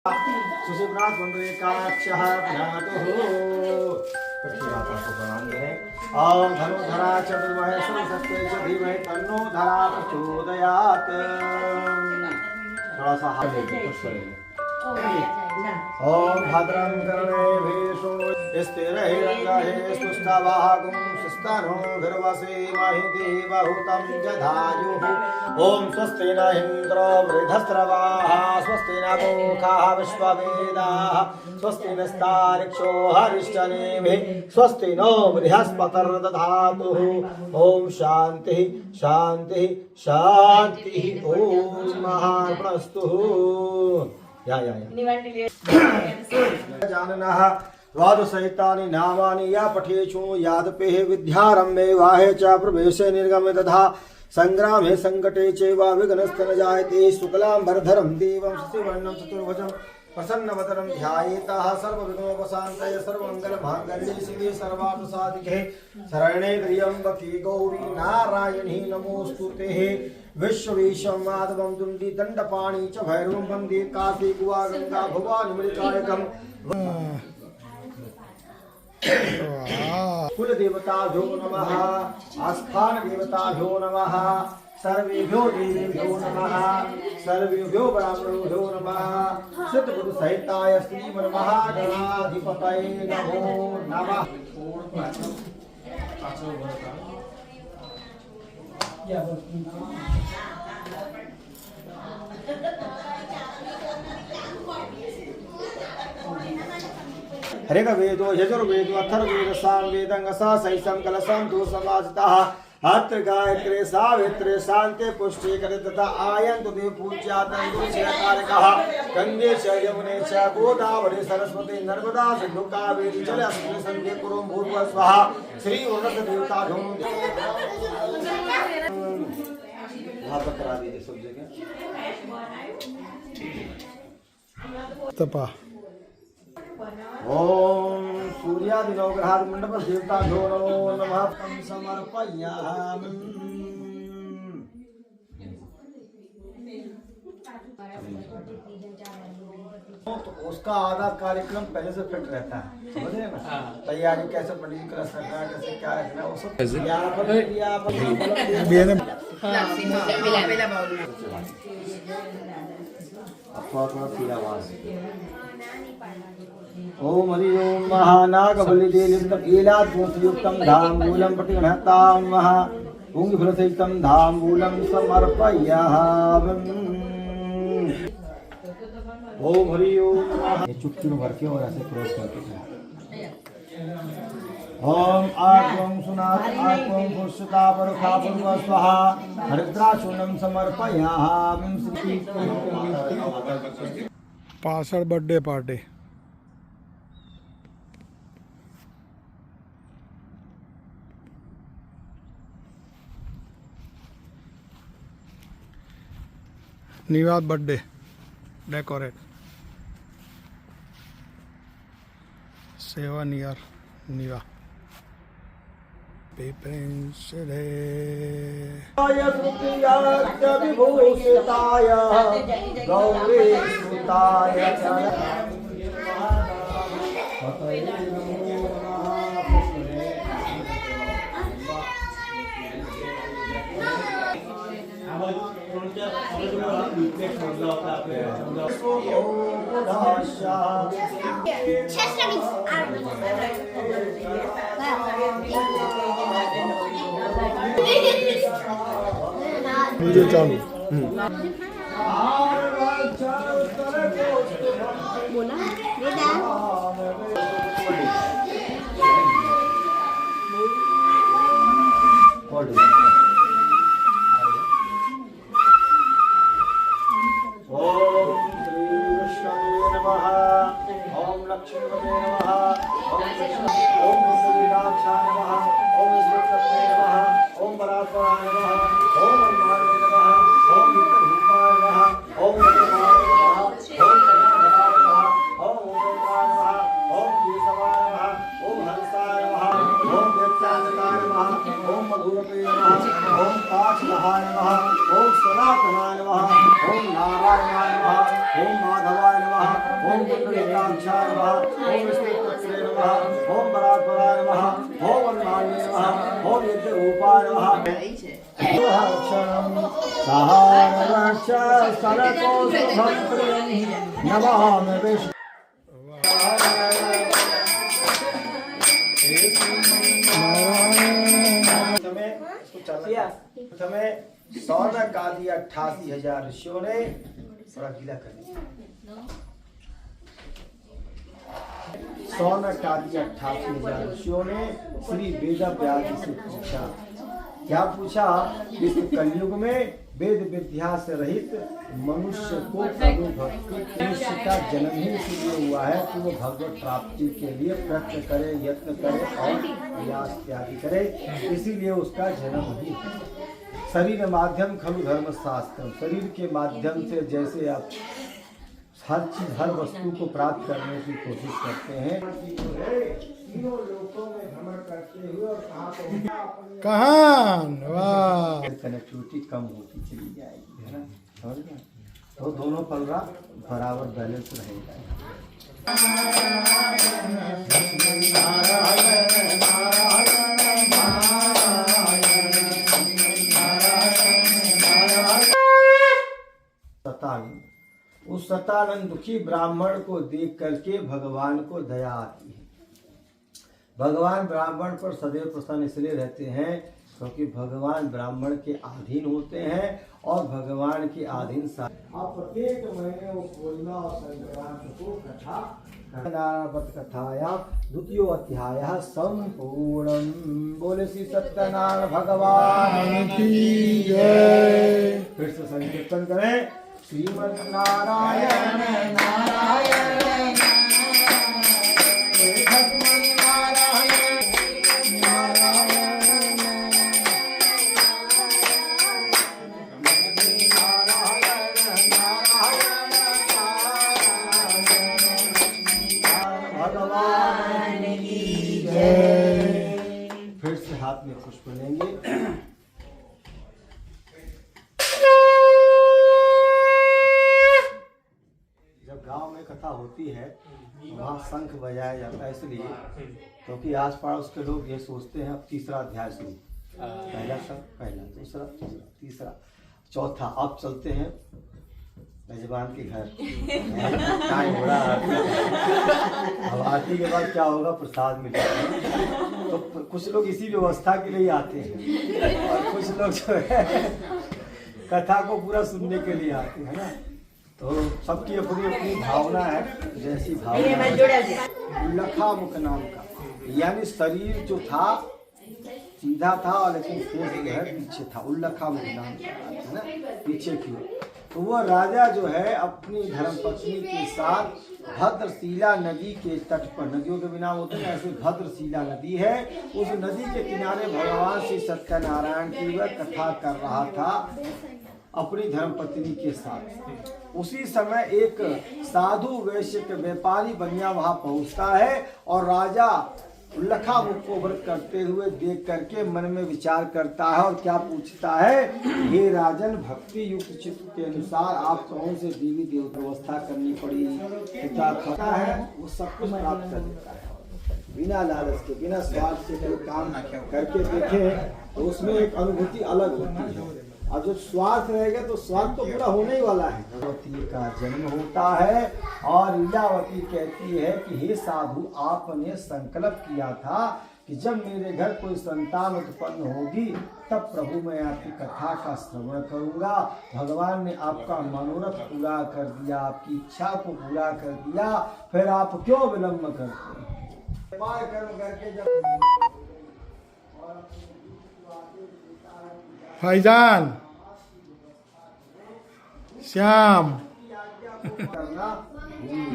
सुशिवनाथ पुंडरीकाक्षः ज्ञातुः पृथ्वीमाता को प्रणाम करें। ओम धनुधरा च विद्महे सरस्वती च धीमहि तन्नो धरा प्रचोदयात्। थोड़ा सा हाथ लेके कुछ करेंगे। ओम भद्रं कर्णेभिः शृणुयात् स्थिरैरङ्गैः सुष्ठुवागुं सुस्तनो धीर्वसेमहि देवहुतं जधायुः। ओम स्वस्ति न इंद्रो वृद्धस्रवाः स्वस्ति न गोखाः विश्ववेदाः स्वस्ति नस्तारिक्षो हरिश्चनेमिः स्वस्ति नो बृहस्पतिर्दधातुः। ओम शांति शांति शांति। ओम महाप्रस्तुः या जाननः द्वादशैतानि नामानि या पठेषु यादपेः विद्यारम्भे वाहे च प्रवेशे निर्गमे तथा संग्रामे संकटे चैव विघ्नस्तु न जायते। शुक्लांबरधरं देवं शशिवर्णं चतुर्भुजं प्रसन्नवदनं ध्यायेतः सर्वविघ्नोपशान्तये सर्वमङ्गलमाङ्गल्ये शिवे सर्वार्थसाधिके शरण्ये त्र्यम्बके गौरी नारायणी नमोऽस्तुते। विश्वविश्वमाधवं दुण्डी दण्डपाणि च भैरवं वन्दे कार्तिकुवा गङ्गा भवानी मृगायकम्। कुल देवताभ्यो नमः आस्थान देवताभ्यो नमः सर्वेभ्यो देवेभ्यो नमः सर्वेभ्यो ब्राह्मणेभ्यो नमः सिद्धगुरु सहिताय श्रीमन्महागणाधिपतये नमो नमः। हरेक वेदो यजुर्वेदो अथर्ववेद सामवेदंगसा सहितं कलशं दो समाजतः अत्र गायत्रे सावित्रे शान्ते पुष्टि करे तथा आयन्तु देव पूज्यातन्दुषयकारकः गंगे च यमुने च गोदावरी सरस्वती नर्मदा सिन्धु कावेरी जलेऽस्मिन् सन्निधे कुरु भूर्भुवः स्वाहा। श्री उन्नत देवताभ्यो वहाँ पर करा दीजिए सब जगह तपा। ओम सूर्यादि नवग्रहादि मंडप देवताभ्यो नमो नमः समर्पयामि। तो उसका आधा कार्यक्रम पहले से फिट रहता है, समझ रहे ना? तैयारी कैसे पंडित का रखना है, कैसे क्या रखना है, वो सब ओम हरि ओम महानागबलिदेवयुक्तं धामूलं पटिगणतां महा पुंगफलसहितं धामूलं समर्पयामि। ओम हरि ओम चुटकी में भर के और ऐसे क्रॉस करके ओम आत्मं सुनात आत्मं पुष्यता परखा पूर्व स्वाहा हरिद्राचूर्णं समर्पयामि। 65 बर्थडे पार्टी। निवाद बर्थडे डेकोरेट 7 year निवा विभूषिताय गौरी सुताय मुझे चालू बोला बेटा लक्ष्मीपते नमः ओम बुद्धविनाशाय नमः ओम श्रीकृष्णे नमः ओम परात्पराय नमः ओम अन्नाय नमः ओम नित्यरूपाय नमः ओम नमः ओम करुणाय नमः ओम ओंकाराय नमः ओम केशवाय नमः ओम हंसाय नमः ओम वेत्याजकाय नमः ओम मधुरते नमः ओम काशनाय नमः ओम सनातनाय नमः ओम नारायणाय नमः ओम माधवाय नमः ओम कुंडलिकाक्षाय नमः, ओम विष्णुपत्रे नमः, ओम परात्पराय नमः, ओम अन्नान्ये नमः, ओम यज्ञरूपाय नमः। क्षणं सहारक्ष सरकोषभक्त्रिं नमामि विष्णु। प्रथमे सौनक आदि 88,000 ऋषियों ने थोड़ा गीला कर दिया। सौनक आदि 88,000 ऋषियों ने श्री वेद व्यास से पूछा, क्या पूछा? इस कलयुग में वेद विद्या से रहित मनुष्य को प्रभु भक्ति, मनुष्य का जन्म ही इसलिए हुआ है कि वो भगवत प्राप्ति के लिए प्रयत्न करे, यत्न करे और प्रयास त्यागी करे, इसीलिए उसका जन्म ही है। शरीर माध्यम खलु धर्म शास्त्र, शरीर के माध्यम से जैसे आप हर चीज हर वस्तु को प्राप्त करने की कोशिश करते हैं, तीनों लोकों में भ्रमण करते हुए और कहाँ वाह कनेक्टिविटी कम होती चली जाएगी, है ना? समझ गए? तो दोनों पलड़ा बराबर बैलेंस रहेगा। सतानंद, उस सतानंद दुखी ब्राह्मण को देख करके भगवान को दया आती है। भगवान ब्राह्मण पर सदैव प्रसन्न इसलिए रहते हैं क्योंकि भगवान ब्राह्मण के अधीन होते हैं और भगवान के अधीन आप प्रत्येक महीने वो पूर्णिमा और संक्रांति को कथा नारायण कथाया द्वितीय अध्याय संपूर्णम। बोले श्री सत्यनारायण भगवान की जय। फिर से संकीर्तन करें, श्रीमद् नारायण नारायण फिर से हाथ में पुष्प लेंगे। जब गांव में कथा होती है वहाँ शंख बजाया जाता है, इसलिए क्योंकि आस पड़ोस के लोग ये सोचते हैं अब तीसरा अध्याय शुरू, पहला शंख, पहला, दूसरा, तीसरा, चौथा। अब चलते हैं मेजबान के घर, टाइम हो रहा है। अब आरती के बाद क्या होगा? प्रसाद मिलेगा। तो कुछ लोग इसी व्यवस्था के लिए आते हैं और कुछ लोग जो है कथा को पूरा सुनने के लिए आते हैं ना। तो सबकी अपनी अपनी भावना है, जैसी भावना। उल्लखा मुख नाम का, यानी शरीर जो था सीधा था लेकिन फेस जो है पीछे था, उल्लखा मुख नाम का, है ना, पीछे की। तो वह राजा जो है अपनी धर्मपत्नी के साथ भद्रशिला नदी के तट पर, नदियों के बिना होते हैं ऐसे भद्रशिला नदी है, उस नदी के किनारे भगवान श्री सत्यनारायण की वह कथा कर रहा था अपनी धर्मपत्नी के साथ। उसी समय एक साधु वैश्य के व्यापारी बनिया वहां पहुंचता है और राजा उल्लखा मुख को व्रत करते हुए देख करके मन में विचार करता है और क्या पूछता है, हे राजन, भक्ति युक्त चित्त के अनुसार आप कौन से देवी देवता व्यवस्था करनी पड़ी, पिता खाता है वो सब कुछ प्राप्त कर देता है बिना लालच के, बिना स्वार्थ से कोई काम करके देखे तो उसमें एक अनुभूति अलग होती है। और जो स्वार्थ रहेगा तो स्वार्थ तो पूरा होने ही वाला है। भगवती का जन्म होता है और लीलावती कहती है कि हे साधु, आपने संकल्प किया था कि जब मेरे घर कोई संतान उत्पन्न होगी तब प्रभु मैं आपकी कथा का श्रवण करूंगा। भगवान ने आपका मनोरथ पूरा कर दिया, आपकी इच्छा को पूरा कर दिया, फिर आप क्यों विलम्ब करते हैं? कर्म करके जब भाईजान श्याम करना भूल